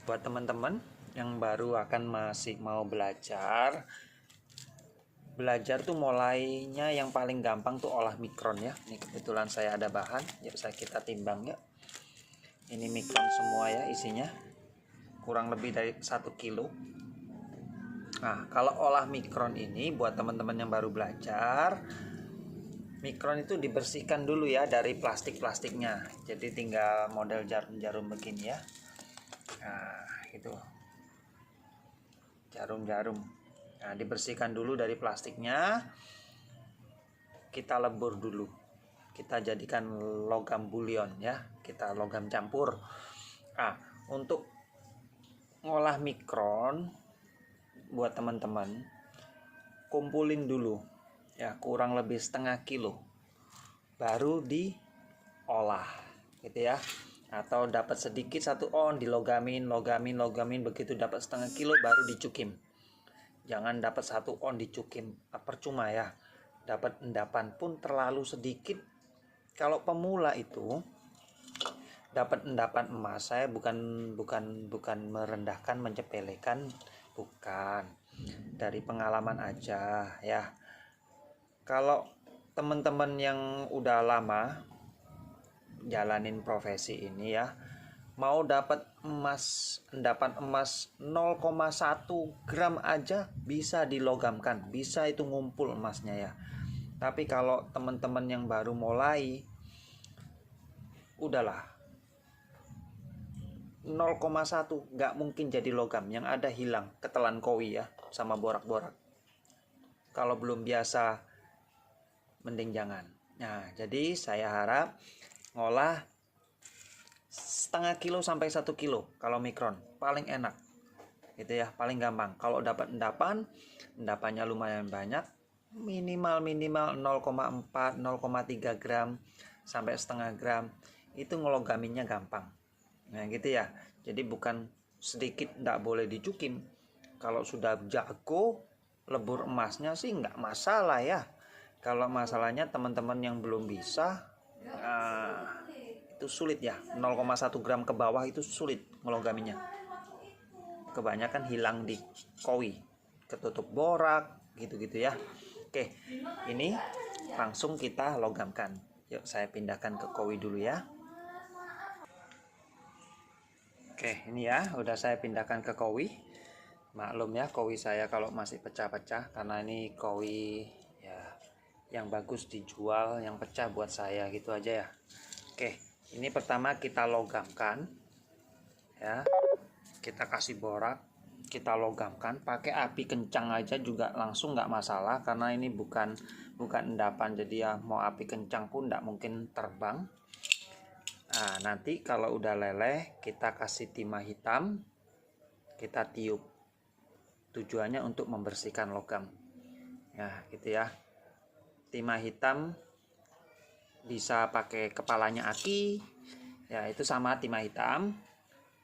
Buat teman-teman yang baru masih mau belajar tuh mulainya yang paling gampang tuh olah mikron ya. Ini kebetulan saya ada bahan, yuk kita timbang ya. Ini mikron semua ya isinya, kurang lebih dari 1 kilo. Nah, kalau olah mikron ini buat teman-teman yang baru belajar, mikron itu dibersihkan dulu ya dari plastiknya. Jadi tinggal model jarum-jarum begini ya. Nah, itu jarum-jarum. Nah, dibersihkan dulu dari plastiknya. Kita lebur dulu. Kita jadikan logam bulion ya. Kita logam campur. Nah, untuk ngolah mikron buat teman-teman, kumpulin dulu ya, kurang lebih setengah kilo. Baru diolah gitu ya. Atau dapat sedikit 1 on, dilogamin, begitu dapat setengah kilo baru dicukim. Jangan dapat 1 on dicukim, percuma ya. Dapat endapan pun terlalu sedikit. Kalau pemula itu dapat endapan emas, saya bukan merendahkan, menyepelekan, bukan. Dari pengalaman aja ya. Kalau teman-teman yang udah lama jalanin profesi ini ya, mau dapat endapan emas 0,1 gram aja bisa dilogamkan, bisa itu ngumpul emasnya ya. Tapi kalau teman-teman yang baru mulai, udahlah 0,1 nggak mungkin jadi logam, yang ada hilang, ketelan kowi ya, sama borak-borak. Kalau belum biasa, mending jangan. Nah, jadi saya harap ngolah setengah kilo sampai 1 kilo kalau mikron paling enak gitu ya, paling gampang. Kalau dapat endapannya lumayan banyak, minimal 0,4 0,3 gram sampai setengah gram, itu ngelogaminnya gampang. Nah gitu ya, jadi bukan sedikit nggak boleh dicukim. Kalau sudah jago lebur emasnya sih nggak masalah ya. Kalau masalahnya teman-teman yang belum bisa, itu sulit ya, 0,1 gram ke bawah itu sulit ngelogaminya. Kebanyakan hilang di kowi, ketutup borak gitu-gitu ya. Oke, ini langsung kita logamkan. Yuk saya pindahkan ke kowi dulu ya. Oke, ini ya udah saya pindahkan ke kowi. Maklum ya, kowi saya kalau masih pecah-pecah, karena ini kowi ya yang bagus dijual, yang pecah buat saya gitu aja ya. Oke, ini pertama kita logamkan ya. Kita kasih borak, kita logamkan pakai api kencang aja juga langsung nggak masalah, karena ini bukan endapan, jadi ya mau api kencang pun nggak mungkin terbang. Nah, nanti kalau udah leleh kita kasih timah hitam, kita tiup, tujuannya untuk membersihkan logam ya gitu ya. Timah hitam bisa pakai kepalanya aki ya, itu sama timah hitam.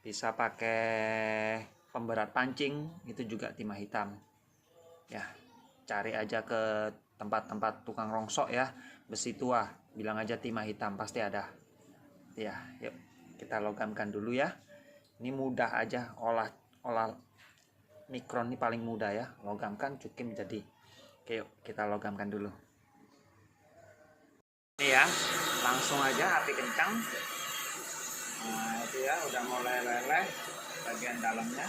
Bisa pakai pemberat pancing, itu juga timah hitam ya. Cari aja ke tempat-tempat tukang rongsok ya, besi tua, bilang aja timah hitam, pasti ada ya. Yuk kita logamkan dulu ya. Ini mudah aja, olah mikron ini paling mudah ya, logamkan cukim jadi. Oke, yuk kita logamkan dulu. Ini ya, langsung aja api kencang. Nah itu ya, udah mulai leleh bagian dalamnya.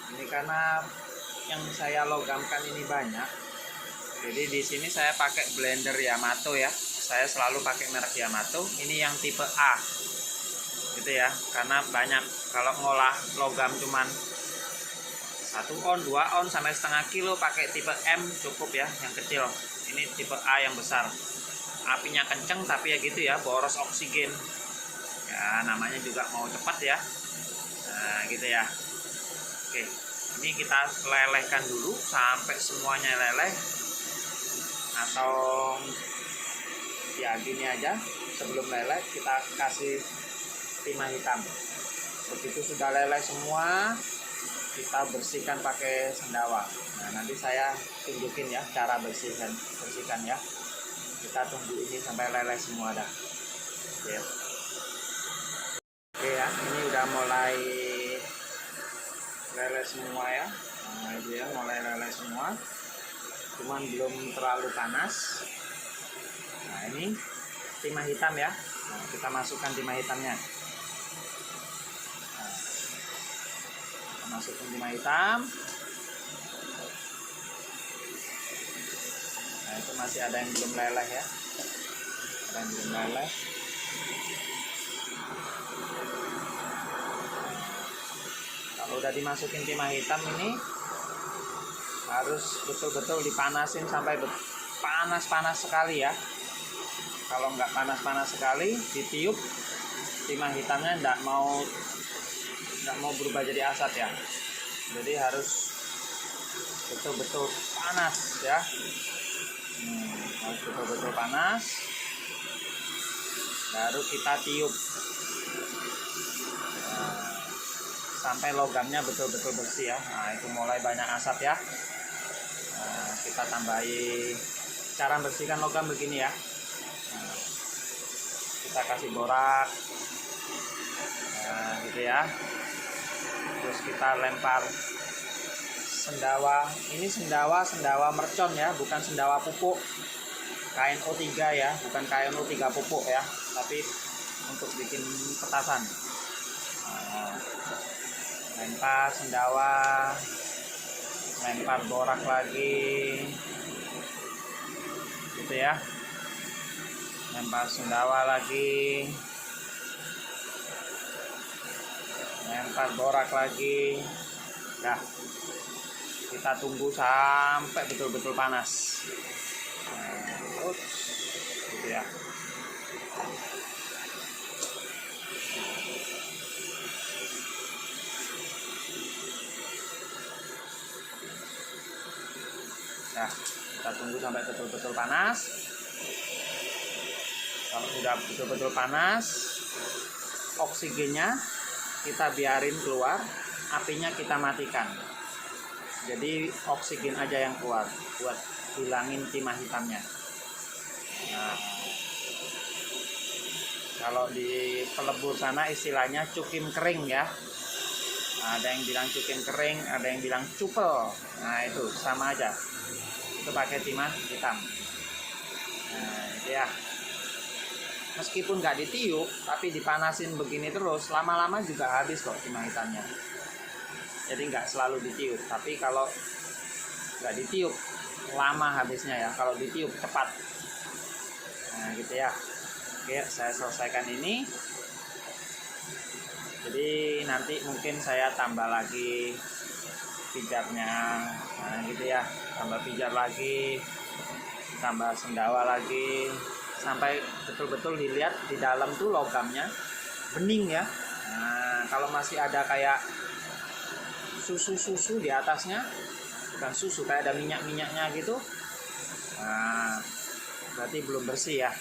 Ini karena yang saya logamkan ini banyak, jadi di sini saya pakai blender Yamato ya. Saya selalu pakai merek Yamato. Ini yang tipe A gitu ya, karena banyak. Kalau ngolah logam cuman 1 on 2 on sampai setengah kilo, pakai tipe M cukup ya, yang kecil. Ini tipe A yang besar, apinya kenceng tapi ya gitu ya, boros oksigen ya, namanya juga mau cepat ya. Nah gitu ya. Oke, ini kita lelehkan dulu sampai semuanya leleh, atau ya gini aja. Sebelum leleh kita kasih timah hitam. Begitu sudah leleh semua, kita bersihkan pakai sendawa. Nah nanti saya tunjukin ya cara bersihkan ya. Kita tunggu ini sampai leleh semua dah. Oke ya, ini udah mulai leleh semua ya. Nah itu ya, mulai leleh semua, cuman belum terlalu panas. Nah ini timah hitam ya. Nah, kita masukkan timah hitamnya. Nah, kita masukkan timah hitam. Nah itu masih ada yang belum leleh ya, ada yang belum leleh. Kalau udah dimasukin timah hitam ini harus betul-betul dipanasin sampai panas-panas sekali ya. Kalau nggak panas-panas sekali, ditiup timah hitamnya nggak mau berubah jadi asap ya. Jadi harus betul-betul panas ya. Harus betul-betul panas, baru kita tiup sampai logamnya betul-betul bersih ya. Nah itu mulai banyak asap ya. Nah, kita tambahi, cara bersihkan logam begini ya. Nah, kita kasih borak, nah gitu ya. Terus kita lempar sendawa. Ini sendawa mercon ya, bukan sendawa pupuk KNO3 ya, bukan KNO3 pupuk ya, tapi untuk bikin petasan. Nah, lempar sendawa, lempar borak lagi gitu ya, lempar sendawa lagi, lempar borak lagi. Nah kita tunggu sampai betul-betul panas. Nah, terus gitu ya. Nah, kita tunggu sampai betul-betul panas. Kalau sudah betul-betul panas, oksigennya kita biarin keluar, apinya kita matikan. Jadi oksigen aja yang keluar buat hilangin timah hitamnya. Nah, kalau di pelebur sana istilahnya cukim kering ya. Nah, ada yang bilang cukim kering, ada yang bilang cupel. Nah itu sama aja. Itu pakai timah hitam. Nah itu ya. Meskipun nggak ditiup, tapi dipanasin begini terus, lama-lama juga habis kok timah hitamnya. Jadi nggak selalu ditiup, tapi kalau nggak ditiup lama habisnya ya, kalau ditiup cepat. Nah gitu ya. Oke, saya selesaikan ini. Jadi nanti mungkin saya tambah lagi pijarnya. Nah gitu ya, tambah pijar lagi, tambah sendawa lagi, sampai betul-betul dilihat di dalam tuh logamnya bening ya. Nah kalau masih ada kayak susu di atasnya, bukan susu, kayak ada minyak-minyaknya gitu, nah berarti belum bersih ya.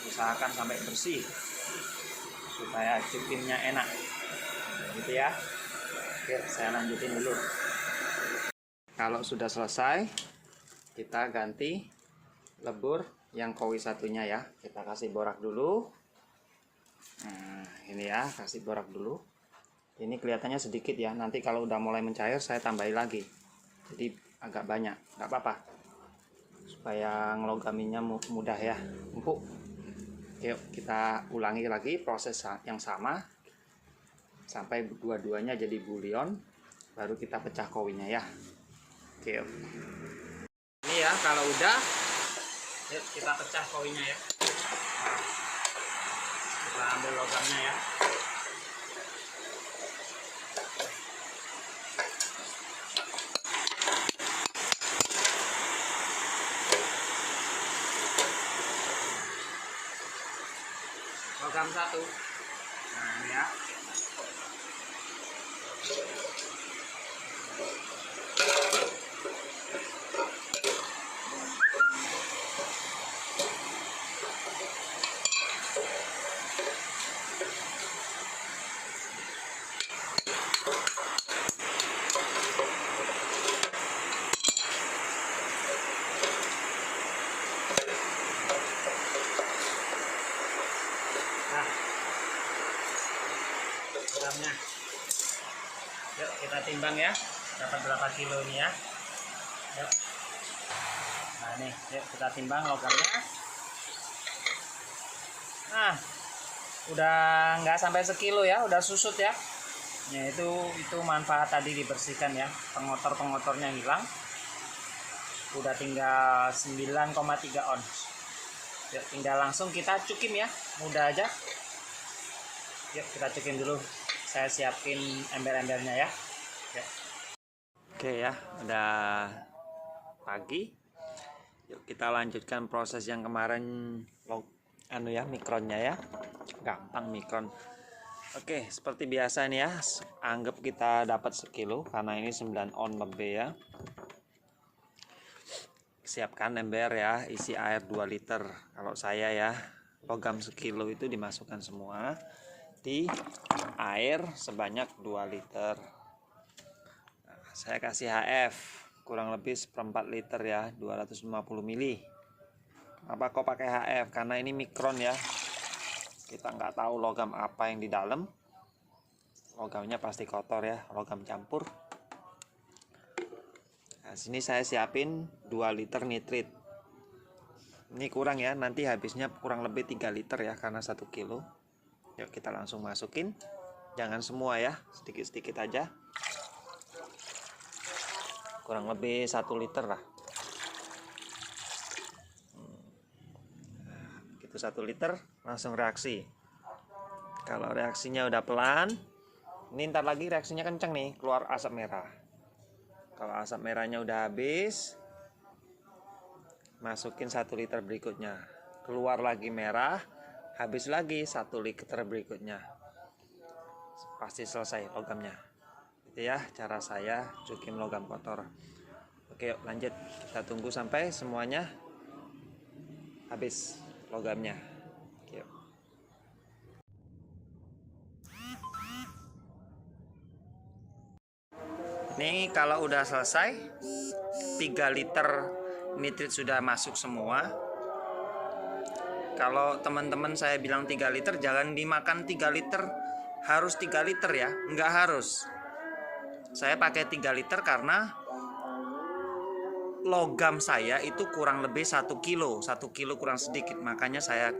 Usahakan sampai bersih supaya cukimnya enak gitu ya. Oke, saya lanjutin dulu. Kalau sudah selesai, kita ganti lebur yang kowi satunya ya. Kita kasih borak dulu. Nah ini ya, kasih borak dulu. Ini kelihatannya sedikit ya, nanti kalau udah mulai mencair saya tambahin lagi, jadi agak banyak, nggak apa-apa, supaya ngelogaminya mudah ya, empuk. Yuk kita ulangi lagi proses yang sama sampai dua-duanya jadi bulion, baru kita pecah kowinya ya. Oke, yuk. Ini ya kalau udah, yuk kita pecah kowinya ya. Kita ambil logamnya ya. Logam satu. Nah ini ya. Nah Yuk kita timbang ya, dapat berapa kilo ini ya. Yuk. Nah nih, yuk kita timbang logamnya. Nah, udah nggak sampai sekilo ya, udah susut ya. Ya itu manfaat tadi dibersihkan ya, pengotor-pengotornya hilang. Udah tinggal 9,3 ons. Yuk tinggal langsung kita cukim ya, mudah aja. Yuk kita cukim dulu. Saya siapin ember-embernya ya. Yuk. Oke ya, udah pagi. Yuk kita lanjutkan proses yang kemarin mikronnya ya. Gampang mikron. Oke, seperti biasa nih ya. Anggap kita dapat sekilo karena ini 9 on lebih ya. Siapkan ember ya, isi air 2 liter. Kalau saya ya, logam sekilo itu dimasukkan semua di air sebanyak 2 liter. Nah, saya kasih HF kurang lebih 1/4 liter ya, 250 ml. Kenapa kok pakai HF? Karena ini mikron ya. Kita nggak tahu logam apa yang di dalam. Logamnya pasti kotor ya, logam campur. Nah, sini saya siapin 2 liter nitrit. Ini kurang ya, nanti habisnya kurang lebih 3 liter ya karena 1 kilo. Yuk kita langsung masukin. Jangan semua ya, sedikit-sedikit aja. Kurang lebih 1 liter lah. Itu 1 liter langsung reaksi. Kalau reaksinya udah pelan, ini ntar lagi reaksinya kenceng nih, keluar asap merah. Kalau asap merahnya udah habis, masukin 1 liter berikutnya. Keluar lagi merah, habis lagi 1 liter berikutnya. Pasti selesai logamnya. Itu ya cara saya cukim logam kotor. Oke, yuk lanjut. Kita tunggu sampai semuanya habis logamnya. Yuk. Ini kalau udah selesai, 3 liter nitrit sudah masuk semua. Kalau teman-teman saya bilang 3 liter, jangan dimakan 3 liter, harus 3 liter ya, nggak harus. Saya pakai 3 liter karena logam saya itu kurang lebih 1 kilo, 1 kilo kurang sedikit, makanya saya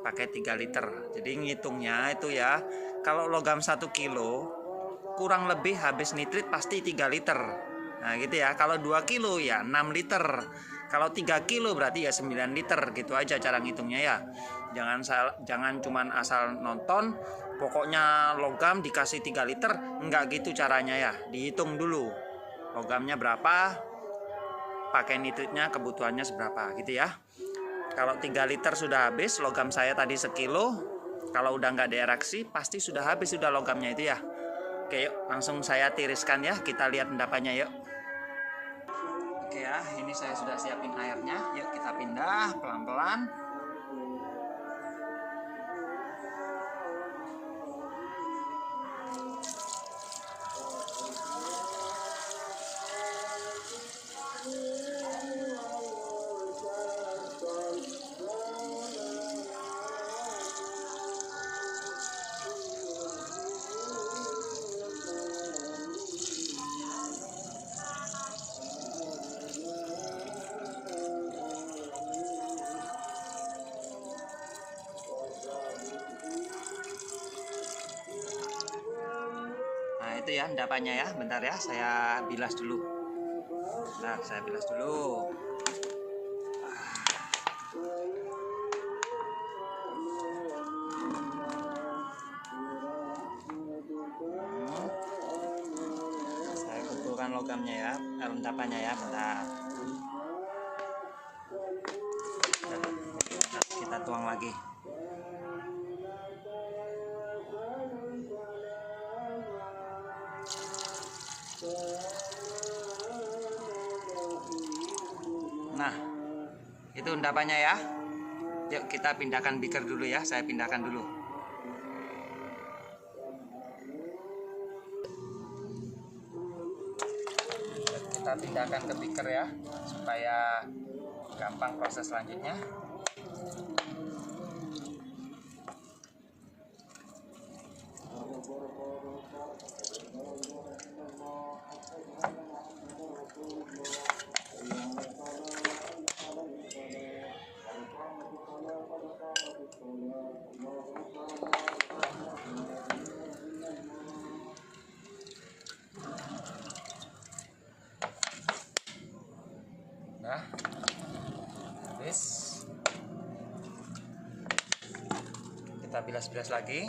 pakai 3 liter. Jadi ngitungnya itu ya, kalau logam 1 kilo kurang lebih habis nitrit pasti 3 liter. Nah gitu ya, kalau 2 kilo ya 6 liter. Kalau 3 kilo berarti ya 9 liter, gitu aja cara ngitungnya ya. Jangan cuman asal nonton, pokoknya logam dikasih 3 liter, enggak gitu caranya ya. Dihitung dulu logamnya berapa, pakai nitritnya kebutuhannya seberapa gitu ya. Kalau 3 liter sudah habis, logam saya tadi sekilo, kalau udah nggak direaksi pasti sudah habis sudah logamnya itu ya. Oke yuk langsung saya tiriskan ya, kita lihat endapannya yuk. Oke ya, ini saya sudah siapin airnya, yuk kita pindah pelan-pelan. Itu ya endapannya ya, bentar ya, saya bilas dulu. Nah, saya bilas dulu. Saya kumpulkan logamnya ya, endapannya ya, bentar. Nah, kita tuang lagi. Nah, itu endapannya ya. Yuk kita pindahkan beaker dulu ya, saya pindahkan dulu. Kita pindahkan ke beaker ya, supaya gampang proses selanjutnya. bilas-bilas lagi.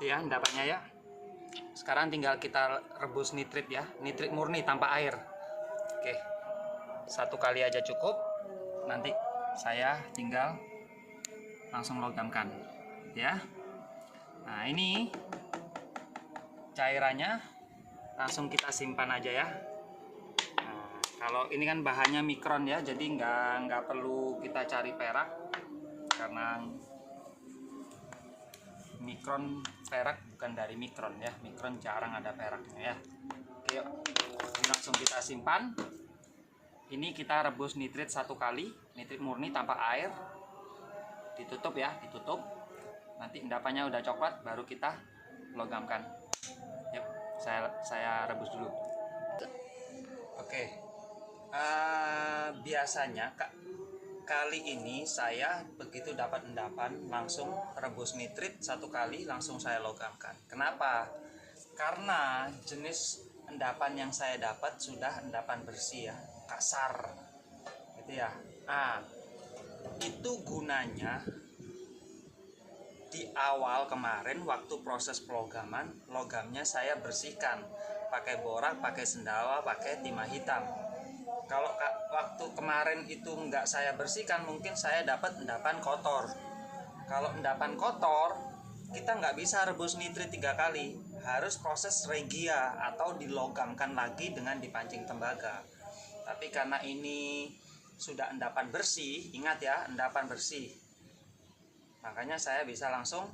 Itu ya endapannya ya. Sekarang tinggal kita rebus nitrit ya, nitrit murni tanpa air. Oke, 1 kali aja cukup. Nanti saya tinggal langsung logamkan ya. Nah, ini cairannya langsung kita simpan aja ya. Nah, kalau ini kan bahannya mikron ya, jadi nggak perlu kita cari perak, karena mikron perak bukan dari mikron ya, mikron jarang ada peraknya ya. Oke, yuk. Ini langsung kita simpan. Ini kita rebus nitrit 1 kali, nitrit murni tanpa air. Ditutup ya, ditutup. Nanti endapannya udah coklat baru kita logamkan. Yuk, saya rebus dulu. Oke, biasanya kali ini saya begitu dapat endapan langsung rebus nitrit 1 kali langsung saya logamkan. Kenapa? Karena jenis endapan yang saya dapat sudah endapan bersih ya, kasar gitu ya. Nah, itu gunanya di awal kemarin waktu proses pelogaman, logamnya saya bersihkan pakai borak, pakai sendawa, pakai timah hitam. Kalau waktu kemarin itu nggak saya bersihkan, mungkin saya dapat endapan kotor. Kalau endapan kotor, kita nggak bisa rebus nitrit 3 kali. Harus proses regia atau dilogamkan lagi dengan dipancing tembaga. Tapi karena ini sudah endapan bersih, ingat ya, endapan bersih. Makanya saya bisa langsung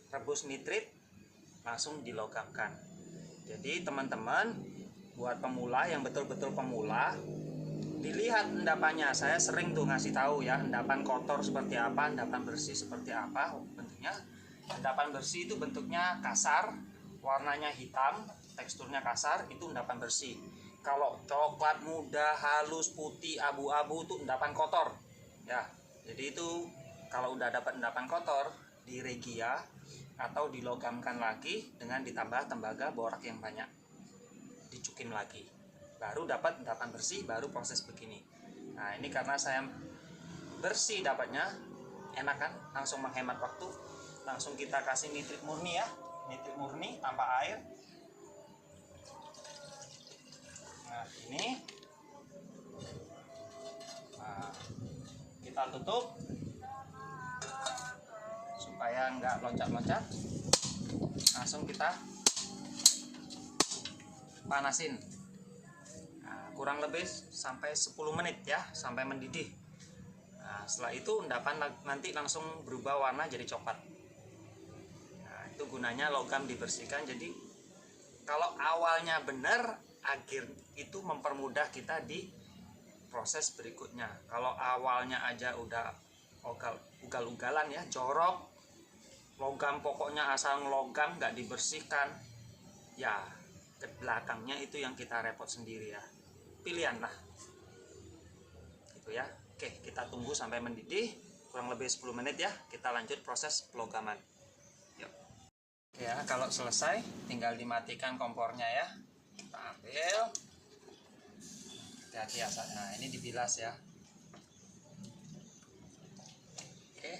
rebus nitrit, langsung dilogamkan. Jadi teman-teman, buat pemula yang betul-betul pemula, dilihat endapannya. Saya sering tuh ngasih tahu ya, endapan kotor seperti apa, endapan bersih seperti apa bentuknya. Endapan bersih itu bentuknya kasar, warnanya hitam, teksturnya kasar, itu endapan bersih. Kalau coklat muda, halus, putih, abu-abu itu endapan kotor. Ya, jadi itu kalau udah dapat endapan kotor, di regia atau dilogamkan lagi dengan ditambah tembaga borak yang banyak. Dicukim lagi, baru dapat endapan bersih, baru proses begini. Nah, ini karena saya bersih dapatnya, enak kan, langsung menghemat waktu. Langsung kita kasih nitrit murni ya, nitrit murni tanpa air. Nah, ini kita tutup supaya nggak loncat-loncat. Langsung kita panasin. Nah, kurang lebih sampai 10 menit ya, sampai mendidih. Nah, setelah itu endapan nanti langsung berubah warna jadi coklat. Nah, itu gunanya logam dibersihkan. Jadi kalau awalnya benar, akhir itu mempermudah kita di proses berikutnya. Kalau awalnya aja udah ugal-ugalan ya, jorok, logam pokoknya asal logam nggak dibersihkan, ya ke belakangnya itu yang kita repot sendiri ya. Pilihan lah gitu ya. Oke, kita tunggu sampai mendidih kurang lebih 10 menit ya, kita lanjut proses pelogaman. Yuk. Ya, kalau selesai tinggal dimatikan kompornya ya. Kita ambil, hati-hati ya. Nah, ini dibilas ya. Oke,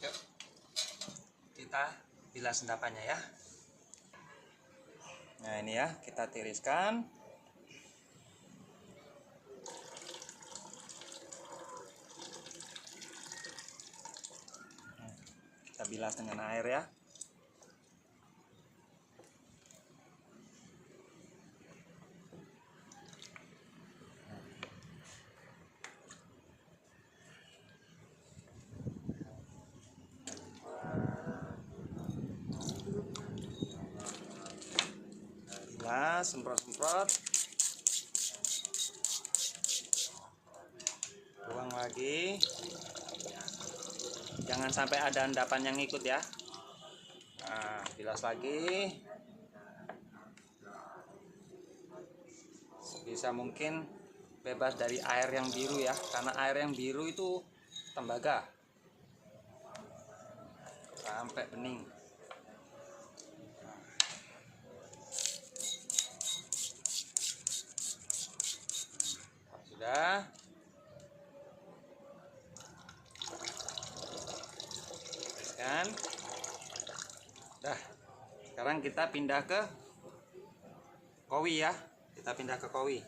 yuk kita bilas endapannya ya. Nah, ini ya, kita tiriskan. Kita bilas dengan air ya. semprot-semprot. Tuang lagi. Jangan sampai ada endapan yang ikut ya. Nah, bilas lagi. Sebisa mungkin bebas dari air yang biru ya, karena air yang biru itu tembaga. Sampai bening. Sudah. Kan? Dah. Sekarang kita pindah ke kowi ya. Kita pindah ke kowi.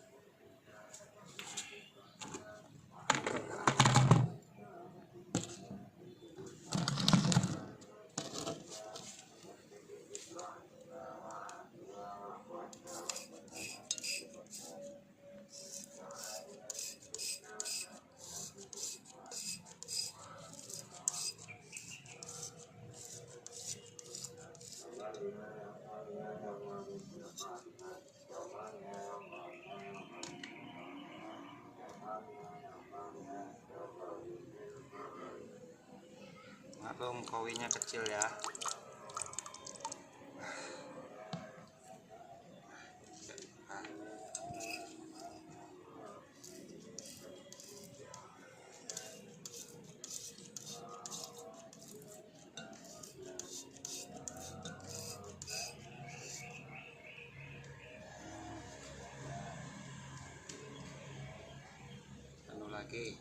Maklum kowinya kecil ya. Anu lagi.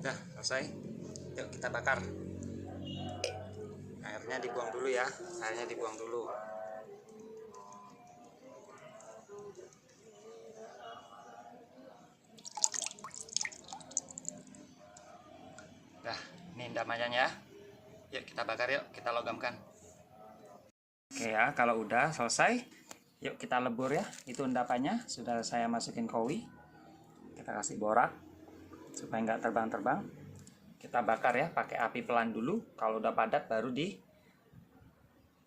Udah selesai. Yuk kita bakar. Airnya dibuang dulu ya. Airnya dibuang dulu. Dah, ini endapannya ya. Yuk kita bakar, yuk kita logamkan. Oke ya, kalau udah selesai, yuk kita lebur ya. Itu endapannya sudah saya masukin kowi. Kita kasih borak supaya nggak terbang-terbang. Kita bakar ya, pakai api pelan dulu. Kalau udah padat baru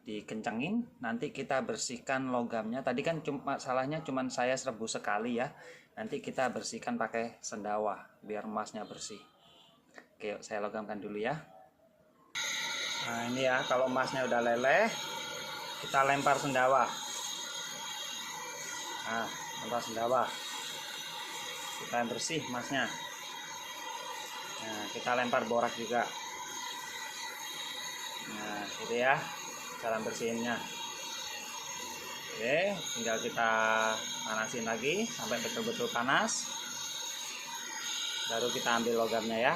dikencengin. Nanti kita bersihkan logamnya. Tadi kan masalahnya cuman saya serbu sekali ya. Nanti kita bersihkan pakai sendawa biar emasnya bersih. Oke, yuk saya logamkan dulu ya. Nah ini ya, kalau emasnya udah leleh, kita lempar sendawa. Nah, lempar sendawa supaya bersih emasnya. Nah, kita lempar borak juga. Nah, itu ya cara bersihinnya. Oke, tinggal kita panasin lagi sampai betul-betul panas. Baru kita ambil logamnya ya.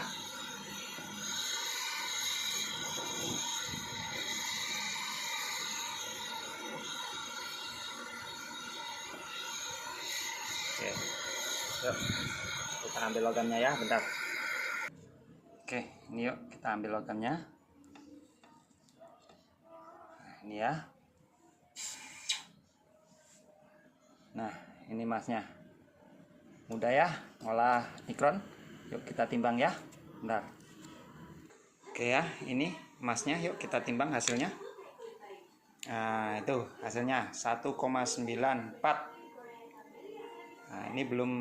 Oke, yuk kita ambil logamnya ya, bentar. Oke, ini yuk kita ambil logamnya. Nah, ini ya. Nah, ini emasnya. Mudah ya ngolah nikron. Yuk kita timbang ya. Bentar. Oke ya, ini emasnya. Yuk kita timbang hasilnya. Nah, itu hasilnya 1,94. Nah, ini belum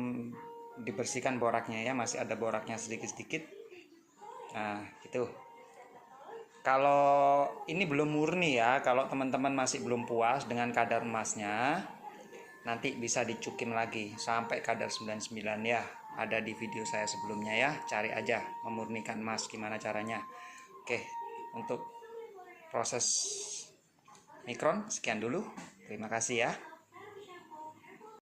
dibersihkan boraknya ya, masih ada boraknya sedikit-sedikit. Nah gitu. Kalau ini belum murni ya, kalau teman-teman masih belum puas dengan kadar emasnya, nanti bisa dicukim lagi sampai kadar 99 ya. Ada di video saya sebelumnya ya, cari aja memurnikan emas gimana caranya. Oke, untuk proses mikron sekian dulu. Terima kasih ya.